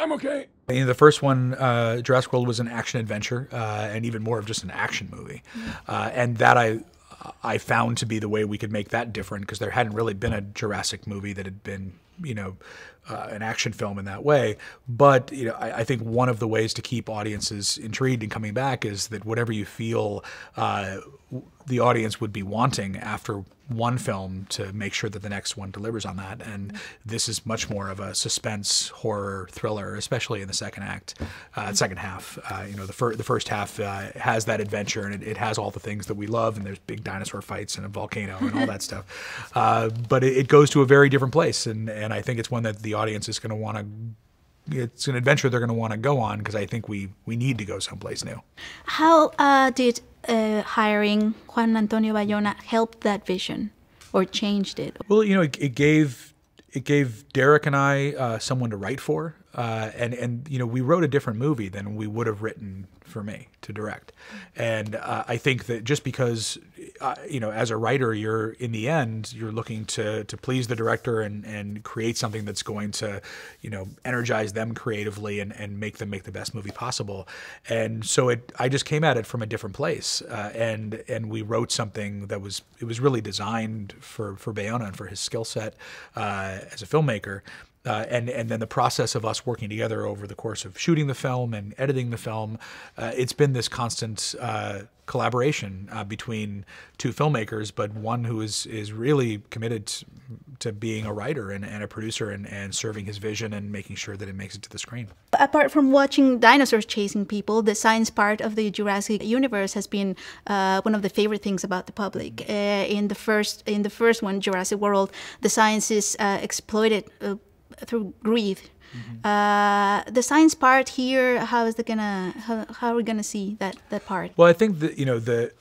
I'm okay. The first one, Jurassic World, was an action adventure, and even more of just an action movie. And that I found to be the way we could make that different, because there hadn't really been a Jurassic movie that had been, an action film in that way. But I think one of the ways to keep audiences intrigued and coming back is that whatever you feel the audience would be wanting after one film, to make sure that the next one delivers on that. And this is much more of a suspense horror thriller, especially in the second act, second half. The first half has that adventure, and it has all the things that we love, and there's big dinosaur fights and a volcano and all that stuff. But it goes to a very different place, and I think it's one that the audience is going to want to. It's an adventure they're going to want to go on, because I think we need to go someplace new. How did hiring Juan Antonio Bayona help that vision, or changed it? Well, it gave Derek and I someone to write for, and we wrote a different movie than we would have written for me to direct. And I think that just because as a writer, you're in the end you're looking to please the director and create something that's going to energize them creatively and make them make the best movie possible. And so I just came at it from a different place, and we wrote something that was really designed for Bayona and for his skill set as a filmmaker. And then the process of us working together over the course of shooting the film and editing the film, it's been this constant collaboration between two filmmakers, but one who is really committed to being a writer and a producer and serving his vision and making sure that it makes it to the screen. Apart from watching dinosaurs chasing people, the science part of the Jurassic universe has been one of the favorite things about the public. In the first one, Jurassic World, the science is exploited through greed. The science part here, how are we gonna see that part? Well, I think that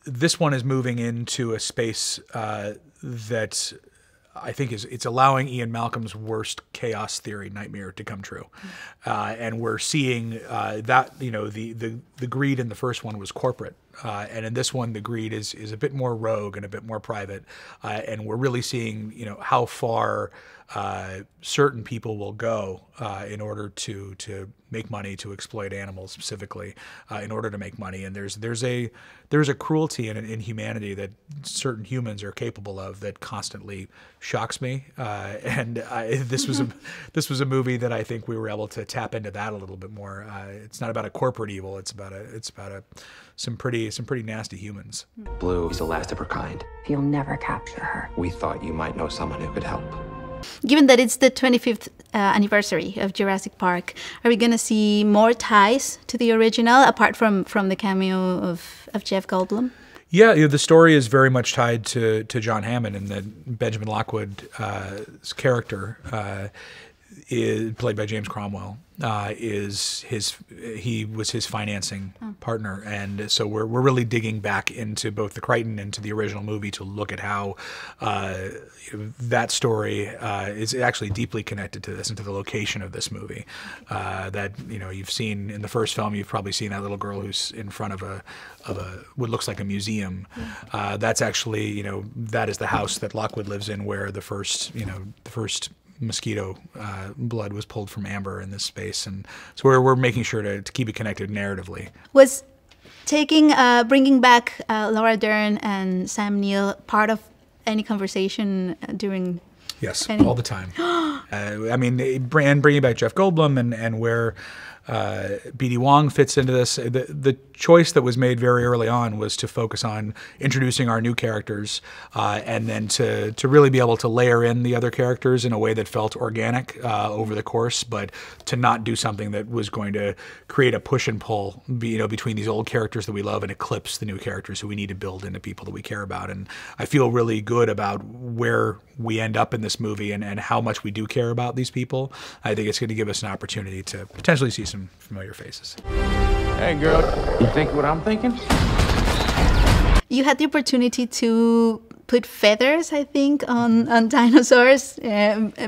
this one is moving into a space that I think it's allowing Ian Malcolm's worst chaos theory nightmare to come true, and we're seeing that the greed in the first one was corporate, and in this one the greed is a bit more rogue and a bit more private, and we're really seeing how far certain people will go in order to make money, to exploit animals specifically, in order to make money. And there's a cruelty and an inhumanity that certain humans are capable of that constantly shocks me. This was a movie that I think we were able to tap into that a little bit more. It's not about a corporate evil. It's about some pretty nasty humans. Blue is the last of her kind. You'll never capture her. We thought you might know someone who could help. Given that it's the 25th anniversary of Jurassic Park, are we going to see more ties to the original, apart from the cameo of Jeff Goldblum? Yeah, the story is very much tied to John Hammond, and that Benjamin Lockwood's character, is played by James Cromwell, he was his financing partner, and so we're really digging back into both the Crichton and to the original movie to look at how that story is actually deeply connected to this and to the location of this movie. That you've seen in the first film, you've probably seen that little girl who's in front of what looks like a museum. That's actually that is the house that Lockwood lives in, where the first mosquito blood was pulled from amber in this space, and so we're making sure to keep it connected narratively. Was bringing back Laura Dern and Sam Neill part of any conversation during? Yes, all the time. Bringing back Jeff Goldblum and where B.D. Wong fits into this. The choice that was made very early on was to focus on introducing our new characters, and then to really be able to layer in the other characters in a way that felt organic over the course, but to not do something that was going to create a push and pull between these old characters that we love and eclipse the new characters who we need to build into people that we care about. And I feel really good about where we end up in this movie and how much we do care about these people. I think it's going to give us an opportunity to potentially see some familiar faces. Hey girl, you think what I'm thinking? You had the opportunity to put feathers, I think, on dinosaurs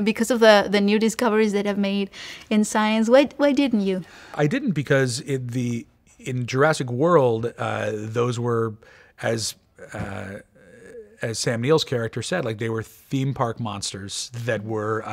because of the new discoveries that have made in science. Why didn't you? I didn't, because in Jurassic World, those were as as Sam Neill's character said, like they were theme park monsters that were,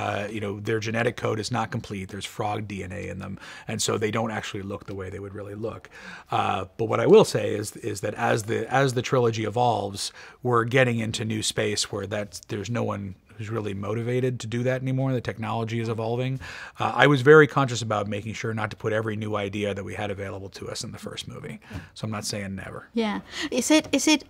their genetic code is not complete. There's frog DNA in them, and so they don't actually look the way they would really look. But what I will say is that as the trilogy evolves, we're getting into new space where there's no one who's really motivated to do that anymore. The technology is evolving. I was very conscious about making sure not to put every new idea that we had available to us in the first movie. So I'm not saying never. Yeah. Is it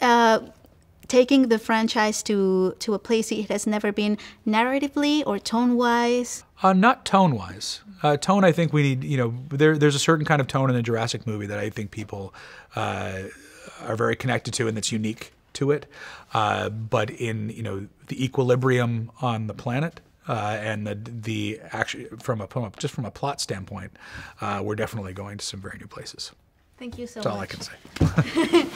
taking the franchise to a place it has never been narratively or tone-wise? Not tone-wise. Tone, I think we need, there's a certain kind of tone in the Jurassic movie that I think people are very connected to and that's unique to it. But in, the equilibrium on the planet and the actually from a plot standpoint, we're definitely going to some very new places. Thank you so That's much. all I can say.